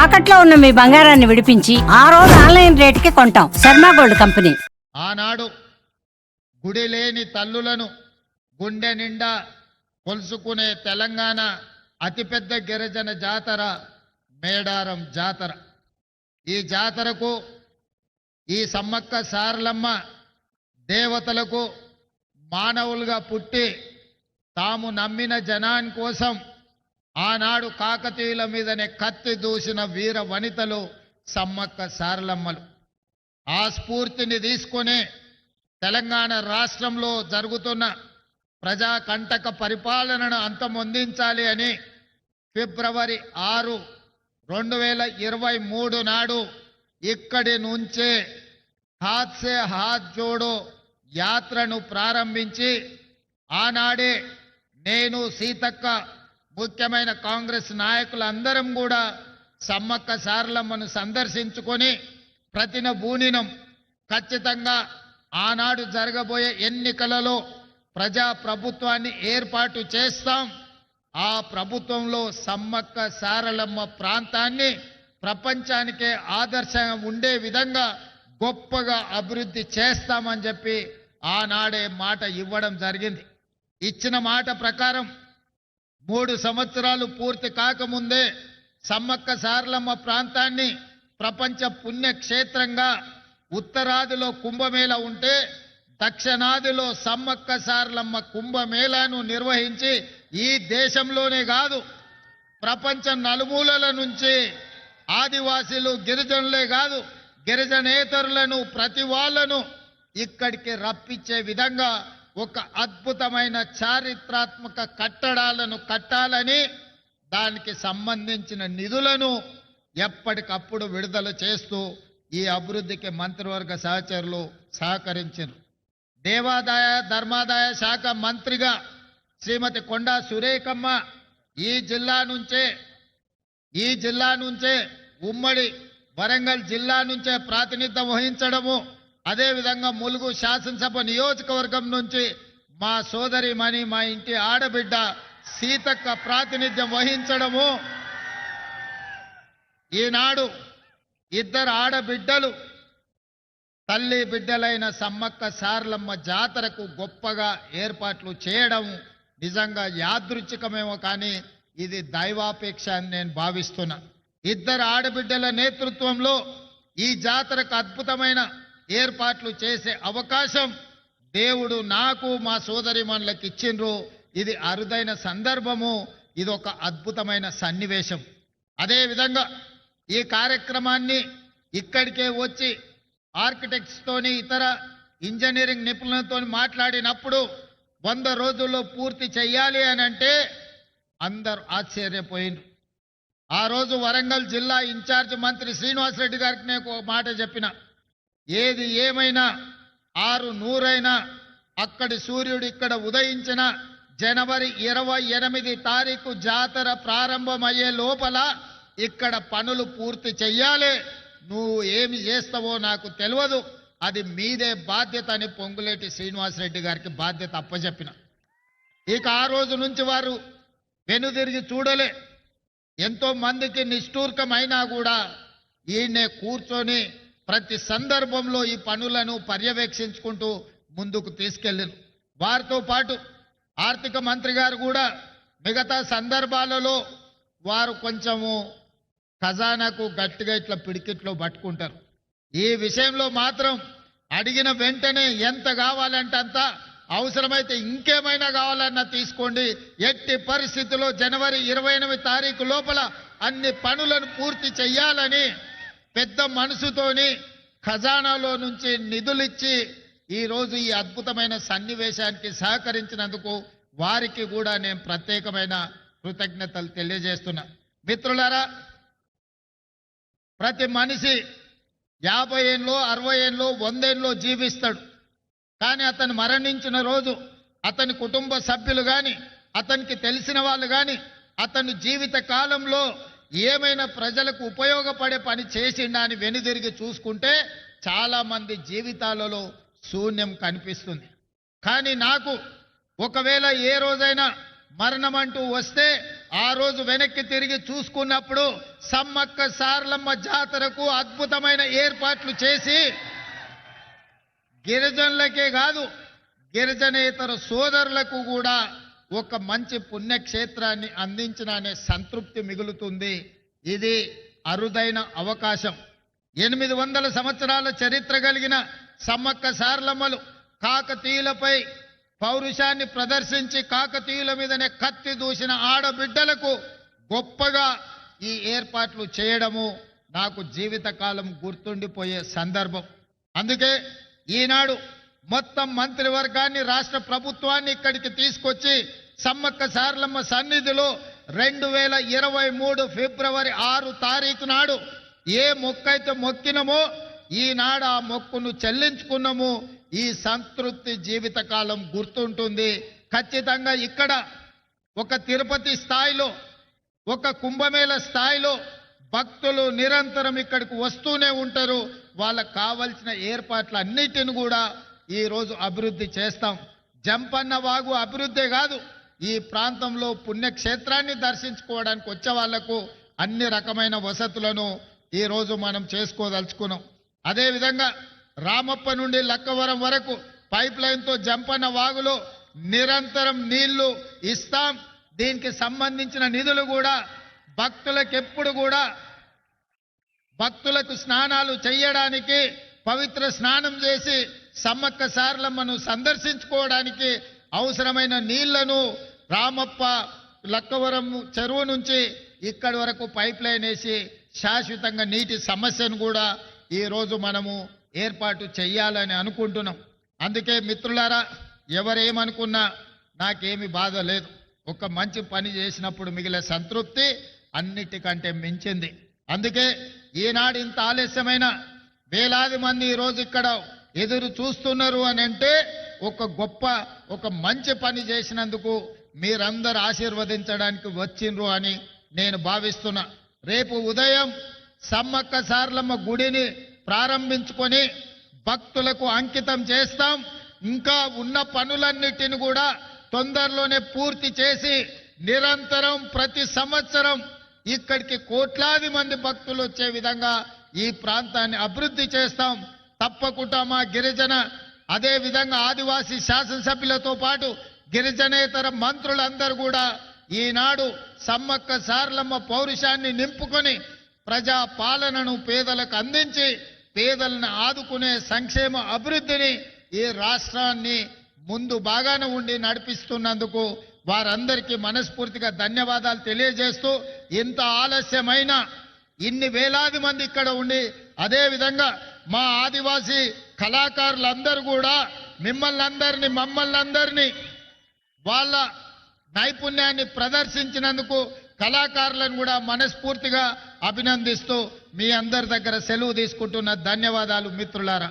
తాకట్లో ఉన్న మీ బంగారాన్ని విడిపించి ఆ రోజు ఆన్లైన్ రేటుకి కొంటాం. Sharma gold company. ఆనాడు గుడి లేని తల్లులను గుండె నిండా కొలుసుకునే తెలంగాణ అతిపెద్ద గిరిజన జాతర మేడారం జాతర. ఈ జాతరకు ఈ సమ్మక్క సారలమ్మ దేవతలకు మానవులుగా పుట్టి తాము నమ్మిన జనాని కోసం ఆనాడు కాకతీయుల మీదనే కత్తి దూసిన వీర వనితలు సమ్మక్క సారలమ్మలు. ఆ స్ఫూర్తిని తీసుకొని తెలంగాణ రాష్ట్రంలో జరుగుతున్న ప్రజాకంటక పరిపాలనను అంతమొందించాలి అని ఫిబ్రవరి 6, 2023 నాడు ఇక్కడి నుంచే హాత్ సే హాత్ జోడో యాత్రను ప్రారంభించి ఆనాడే నేను సీతక్క ముఖ్యమైన కాంగ్రెస్ నాయకులందరం కూడా సమ్మక్క సారలమ్మను సందర్శించుకొని ప్రతినబూనినం ఖచ్చితంగా ఆనాడు జరగబోయే ఎన్నికలలో ప్రజా ప్రభుత్వాన్ని ఏర్పాటు చేస్తాం. ఆ ప్రభుత్వంలో సమ్మక్క సారలమ్మ ప్రాంతాన్ని ప్రపంచానికే ఆదర్శంగా ఉండే విధంగా గొప్పగా అభివృద్ధి చేస్తామని చెప్పి ఆనాడే మాట ఇవ్వడం జరిగింది. ఇచ్చిన మాట ప్రకారం 3 సంవత్సరాలు పూర్తి కాకముందే సమ్మక్క సారలమ్మ ప్రాంతాన్ని ప్రపంచ పుణ్యక్షేత్రంగా ఉత్తరాదిలో కుంభమేళ ఉంటే దక్షిణాదిలో సమ్మక్క సారలమ్మ కుంభమేళాను నిర్వహించి ఈ దేశంలోనే కాదు ప్రపంచ నలుమూలల నుంచి ఆదివాసీలు గిరిజనులే కాదు గిరిజనేతరులను ప్రతి వాళ్ళను ఇక్కడికి రప్పించే విధంగా ఒక అద్భుతమైన చారిత్రాత్మక కట్టడాలను కట్టాలని దానికి సంబంధించిన నిధులను ఎప్పటికప్పుడు విడుదల చేస్తూ ఈ అభివృద్ధికి మంత్రివర్గ సహచరులు సహకరించారు. దేవాదాయ ధర్మాదాయ శాఖ మంత్రిగా శ్రీమతి కొండా సురేఖమ్మ ఈ జిల్లా నుంచే ఉమ్మడి వరంగల్ జిల్లా నుంచే ప్రాతినిధ్యం వహించడము, అదేవిధంగా ములుగు శాసనసభ నియోజకవర్గం నుంచి మా సోదరిమణి మా ఇంటి ఆడబిడ్డ సీతక్క ప్రాతినిధ్యం వహించడము, ఈనాడు 2 ఆడబిడ్డలు తల్లి బిడ్డలైన సమ్మక్క సారలమ్మ జాతరకు గొప్పగా ఏర్పాట్లు చేయడం నిజంగా యాదృచ్ఛికమేమో కానీ ఇది దైవాపేక్ష అని నేను భావిస్తున్నా. 2 ఆడబిడ్డల నేతృత్వంలో ఈ జాతరకు అద్భుతమైన ఏర్పాట్లు చేసే అవకాశం దేవుడు నాకు మా సోదరిమణులకు ఇచ్చిండ్రు. ఇది అరుదైన సందర్భము, ఇది ఒక అద్భుతమైన సన్నివేశం. అదేవిధంగా ఈ కార్యక్రమాన్ని ఇక్కడికే వచ్చి ఆర్కిటెక్ట్స్ తోని ఇతర ఇంజనీరింగ్ నిపుణులతో మాట్లాడినప్పుడు 100 రోజుల్లో పూర్తి చెయ్యాలి అని అంటే అందరూ ఆశ్చర్యపోయిండ్రు. ఆ రోజు వరంగల్ జిల్లా ఇన్ఛార్జ్ మంత్రి శ్రీనివాసరెడ్డి గారికి నేను ఒక మాట చెప్పిన, ఏది ఏమైనా 600 అక్కడి సూర్యుడు ఇక్కడ ఉదయించిన జనవరి 28 తారీఖు జాతర ప్రారంభమయ్యే లోపల ఇక్కడ పనులు పూర్తి చెయ్యాలి. నువ్వు ఏమి చేస్తావో నాకు తెలియదు, అది మీదే బాధ్యత అని పొంగులేటి శ్రీనివాసరెడ్డి గారికి బాధ్యత అప్పచెప్పిన. ఇక ఆ రోజు నుంచి వారు వెనుదిరిగి చూడలే. ఎంతో మందికి నిష్ఠూర్కమైనా కూడా ఈయనే కూర్చొని ప్రతి సందర్భంలో ఈ పనులను పర్యవేక్షించుకుంటూ ముందుకు తీసుకెళ్ళారు. వారితో పాటు ఆర్థిక మంత్రి గారు కూడా మిగతా సందర్భాలలో వారు కొంచెము ఖజానాకు గట్టిగా ఇట్లా పిడికిట్లో పట్టుకుంటారు. ఈ విషయంలో మాత్రం అడిగిన వెంటనే ఎంత కావాలంటే అంత, అవసరమైతే ఇంకేమైనా కావాలన్నా తీసుకోండి, ఎట్టి పరిస్థితుల్లో జనవరి 28 తారీఖు లోపల అన్ని పనులను పూర్తి చెయ్యాలని పెద్ద మనసుతోని ఖజానాలో నుంచి నిధులిచ్చి ఈరోజు ఈ అద్భుతమైన సన్నివేశానికి సహకరించినందుకు వారికి కూడా నేను ప్రత్యేకమైన కృతజ్ఞతలు తెలియజేస్తున్నా. మిత్రులారా, ప్రతి మనిషి 50 ఏళ్ళు 60 ఏళ్ళు 100 ఏళ్ళు జీవిస్తాడు. కానీ అతను మరణించిన రోజు అతని కుటుంబ సభ్యులు కానీ అతనికి తెలిసిన వాళ్ళు కానీ అతను జీవిత కాలంలో ఏమైనా ప్రజలకు ఉపయోగపడే పని చేసిండా అని వెనుదిరిగి చూసుకుంటే చాలా మంది జీవితాలలో శూన్యం కనిపిస్తుంది. కానీ నాకు ఒకవేళ ఏ రోజైనా మరణం అంటూ వస్తే ఆ రోజు వెనక్కి తిరిగి చూసుకున్నప్పుడు సమ్మక్క సారలమ్మ జాతరకు అద్భుతమైన ఏర్పాట్లు చేసి గిరిజనులకే కాదు గిరిజనేతర సోదరులకు కూడా ఒక మంచి పుణ్యక్షేత్రాన్ని అందించిన అనే సంతృప్తి మిగులుతుంది. ఇది అరుదైన అవకాశం. 800 సంవత్సరాల చరిత్ర కలిగిన సమ్మక్క సారలమ్మలు కాకతీయులపై పౌరుషాన్ని ప్రదర్శించి కాకతీయుల మీదనే కత్తి దూసిన ఆడబిడ్డలకు గొప్పగా ఈ ఏర్పాట్లు చేయడము నాకు జీవితకాలం గుర్తుండిపోయే సందర్భం. అందుకే ఈనాడు మొత్తం మంత్రివర్గాన్ని రాష్ట్ర ప్రభుత్వాన్ని ఇక్కడికి తీసుకొచ్చి సమ్మక్క సారలమ్మ సన్నిధిలో 2023 ఫిబ్రవరి 6 తారీఖు నాడు ఏ మొక్కైతే మొక్కినమో ఈనాడు ఆ మొక్కును చెల్లించుకున్నాము. ఈ సంతృప్తి జీవితకాలం గుర్తుంటుంది. ఖచ్చితంగా ఇక్కడ ఒక తిరుపతి స్థాయిలో ఒక కుంభమేళ స్థాయిలో భక్తులు నిరంతరం ఇక్కడికి వస్తూనే ఉంటారు. వాళ్ళకు కావలసిన ఏర్పాట్లన్నిటిని కూడా ఈరోజు అభివృద్ధి చేస్తాం. జంపన్న వాగు అభివృద్ధే కాదు, ఈ ప్రాంతంలో పుణ్యక్షేత్రాన్ని దర్శించుకోవడానికి వచ్చే వాళ్లకు అన్ని రకమైన వసతులను ఈరోజు మనం చేసుకోదలుచుకున్నాం. అదేవిధంగా రామప్ప నుండి లక్కవరం వరకు పైప్ లైన్తో జంపన్న వాగులో నిరంతరం నీళ్లు ఇస్తాం. దీనికి సంబంధించిన నిధులు కూడా భక్తులకు కూడా భక్తులకు స్నానాలు చేయడానికి పవిత్ర స్నానం చేసి సమ్మక్క సారలమ్మను సందర్శించుకోవడానికి అవసరమైన నీళ్లను రామప్ప లక్కవరం చెరువు నుంచి ఇక్కడి వరకు పైప్ లైన్ వేసి శాశ్వతంగా నీటి సమస్యను కూడా ఈరోజు మనము ఏర్పాటు చెయ్యాలని అనుకుంటున్నాం. అందుకే మిత్రులారా, ఎవరేమనుకున్నా నాకేమి బాధ లేదు. ఒక మంచి పని చేసినప్పుడు మిగిలే సంతృప్తి అన్నిటికంటే మించింది. అందుకే ఈనాడు ఇంత ఆలస్యమైన వేలాది మంది ఈరోజు ఇక్కడ ఎదురు చూస్తున్నారు అని అంటే ఒక మంచి పని చేసినందుకు మీరందరూ ఆశీర్వదించడానికి వచ్చిండ్రు అని నేను భావిస్తున్నా. రేపు ఉదయం సమ్మక్క సారలమ్మ గుడిని ప్రారంభించుకొని భక్తులకు అంకితం చేస్తాం. ఇంకా ఉన్న పనులన్నిటిని కూడా తొందరలోనే పూర్తి చేసి నిరంతరం ప్రతి సంవత్సరం ఇక్కడికి కోట్లాది మంది భక్తులు వచ్చే విధంగా ఈ ప్రాంతాన్ని అభివృద్ధి చేస్తాం. తప్పకుండా మా గిరిజన అదే విధంగా ఆదివాసీ శాసనసభ్యులతో పాటు గిరిజనేతర మంత్రులందరూ కూడా ఈనాడు సమ్మక్క సారలమ్మ పౌరుషాన్ని నింపుకొని ప్రజా పాలనను పేదలకు అందించి పేదలను ఆదుకునే సంక్షేమ అభివృద్ధిని ఈ రాష్ట్రాన్ని ముందు బాగానే ఉండి నడిపిస్తున్నందుకు వారందరికీ మనస్ఫూర్తిగా ధన్యవాదాలు తెలియజేస్తూ, ఇంత ఆలస్యమైన ఇన్ని వేలాది మంది ఇక్కడ ఉండి అదే విధంగా మా ఆదివాసీ కళాకారులందరూ కూడా మమ్మల్ని అందరినీ వాళ్ళ నైపుణ్యాన్ని ప్రదర్శించినందుకు కళాకారులను కూడా మనస్ఫూర్తిగా అభినందిస్తూ మీ అందరి దగ్గర సెలవు తీసుకుంటున్న ధన్యవాదాలు మిత్రులారా.